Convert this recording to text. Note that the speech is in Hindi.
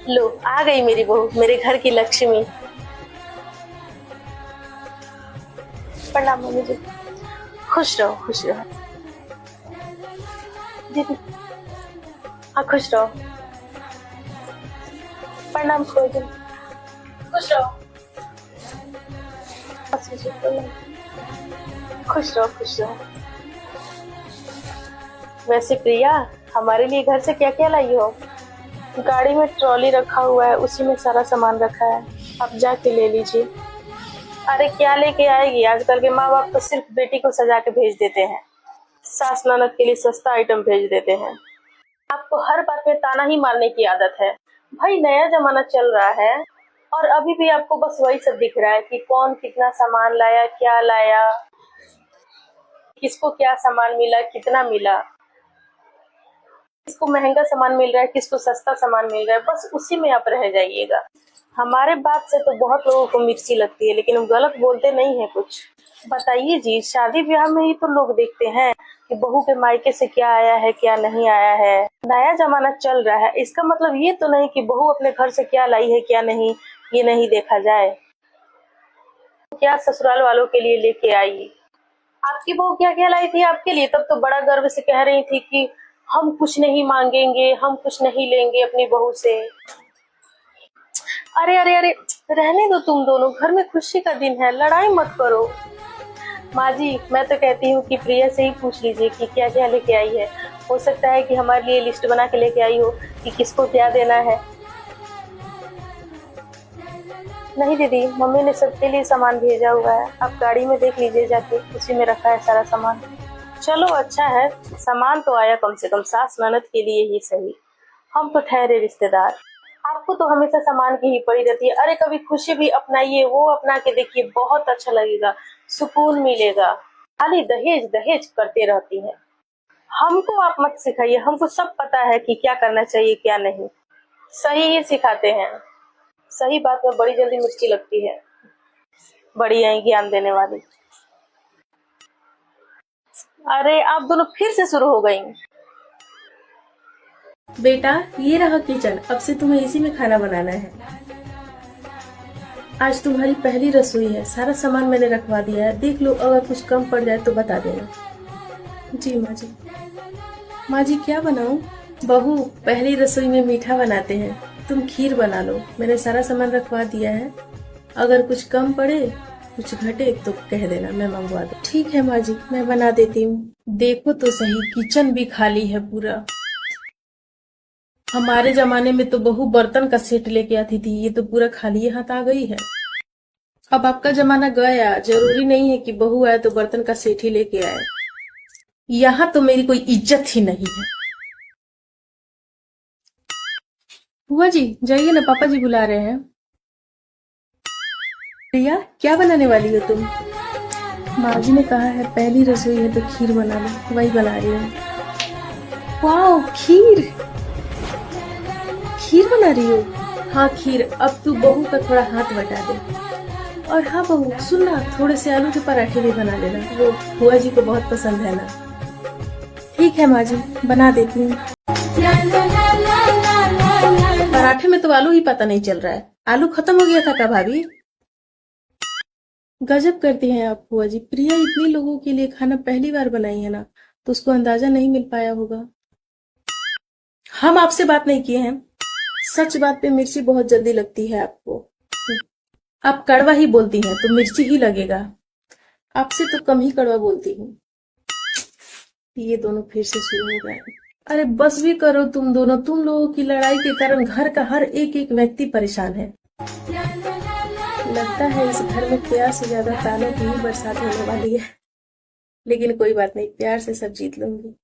लो आ गई मेरी बहू, मेरे घर की लक्ष्मी। प्रणाम मम्मी जी। खुश रहो खुश रहो। दीदी हाँ खुश रहो। प्रणाम खोज। खुश रहो। अच्छा जी, प्रणाम। खुश रहो खुश रहो। वैसे प्रिया, हमारे लिए घर से क्या क्या लाई हो? गाड़ी में ट्रॉली रखा हुआ है, उसी में सारा सामान रखा है, आप जाके ले लीजिए। अरे क्या लेके आएगी, आजकल के माँ बाप तो सिर्फ बेटी को सजा के भेज देते हैं, सास ननद के लिए सस्ता आइटम भेज देते हैं। आपको हर बात में ताना ही मारने की आदत है। भाई नया जमाना चल रहा है और अभी भी आपको बस वही सब दिख रहा है कि कौन कितना सामान लाया, क्या लाया, किसको क्या सामान मिला, कितना मिला, किसको महंगा सामान मिल रहा है, किसको सस्ता सामान मिल रहा है, बस उसी में आप रह जाइएगा। हमारे बात से तो बहुत लोगों को मिर्ची लगती है, लेकिन गलत बोलते नहीं है कुछ। बताइए जी, शादी ब्याह में ही तो लोग देखते हैं कि बहू के मायके से क्या आया है, क्या नहीं आया है। नया जमाना चल रहा है, इसका मतलब ये तो नहीं कि बहू अपने घर से क्या लाई है क्या नहीं, ये नहीं देखा जाए। क्या ससुराल वालों के लिए लेके आई, आपकी बहू क्या क्या लाई थी आपके लिए? तब तो बड़ा गर्व से कह रही थी कि हम कुछ नहीं मांगेंगे, हम कुछ नहीं लेंगे अपनी बहू से। अरे अरे अरे, रहने दो तुम दोनों, घर में खुशी का दिन है, लड़ाई मत करो। माँ जी, मैं तो कहती हूँ कि प्रिया से ही पूछ लीजिए कि क्या क्या लेके आई है। हो सकता है कि हमारे लिए लिस्ट बना के लेके आई हो कि किसको क्या देना है। नहीं दीदी, मम्मी ने सबके लिए सामान भेजा हुआ है, आप गाड़ी में देख लीजिए जाके, उसी में रखा है सारा सामान। चलो अच्छा है, सामान तो आया कम से कम सास ननद के लिए ही सही, हम तो ठहरे रिश्तेदार। आपको तो हमेशा सामान की ही पड़ी रहती है। अरे कभी खुशी भी अपनाइए, वो अपना के देखिए, बहुत अच्छा लगेगा, सुकून मिलेगा। खाली दहेज दहेज करते रहती हैं। हमको आप मत सिखाइए, हमको सब पता है कि क्या करना चाहिए क्या नहीं, सही ही सिखाते हैं। सही बात में बड़ी जल्दी मिर्ची लगती है, बड़ी है ज्ञान देने वाली। अरे आप दोनों फिर से शुरू हो गई। बेटा, ये रहा किचन, अब से तुम्हें इसी में खाना बनाना है। आज तुम्हारी पहली रसोई है, सारा सामान मैंने रखवा दिया है, देख लो, अगर कुछ कम पड़ जाए तो बता देना। जी माँ जी। माँ जी क्या बनाऊं? बहू, पहली रसोई में मीठा बनाते हैं, तुम खीर बना लो, मैंने सारा सामान रखवा दिया है। अगर कुछ कम पड़े, कुछ घटे तो कह देना, मैं मंगवा दूं। ठीक है माँ जी, मैं बना देती हूँ। देखो तो सही, किचन भी खाली है पूरा। हमारे जमाने में तो बहू बर्तन का सेट लेके आती थी, ये तो पूरा खाली हाथ आ गई है। अब आपका जमाना गया, जरूरी नहीं है कि बहू आए तो बर्तन का सेट ही लेके आए। यहाँ तो मेरी कोई इज्जत ही नहीं है। बुआ जी जाइए ना, पापा जी बुला रहे हैं। प्रिया, क्या बनाने वाली हो तुम? माँ जी ने कहा है पहली रसोई है तो खीर बना लो, वही बना रही हूँ। वाओ, खीर! खीर बना रही हो? हाँ खीर, अब तू बहू का थोड़ा हाथ बटा दे। और हाँ बहू, सुनना, थोड़े से आलू के पराठे भी बना लेना, वो बुआ जी को बहुत पसंद है ना। ठीक है माँ जी, बना देती हूँ। पराठे में तो आलू ही पता नहीं चल रहा है, आलू खत्म हो गया था क्या भाभी? गजब करती हैं आप बुआ जी, प्रिया इतने लोगों के लिए खाना पहली बार बनाई है ना, तो उसको अंदाजा नहीं मिल पाया होगा। हम आपसे बात नहीं किए हैं, सच बात पे मिर्ची बहुत जल्दी लगती है आपको। आप कड़वा ही बोलती हैं तो मिर्ची ही लगेगा, आपसे तो कम ही कड़वा बोलती हूँ। ये दोनों फिर से शुरू हो गए। अरे बस भी करो तुम दोनों, तुम लोगों की लड़ाई के कारण घर का हर एक एक व्यक्ति परेशान है। लगता है इस घर में प्यार से ज्यादा तानों की ही बरसात होने वाली है, लेकिन कोई बात नहीं, प्यार से सब जीत लूंगी।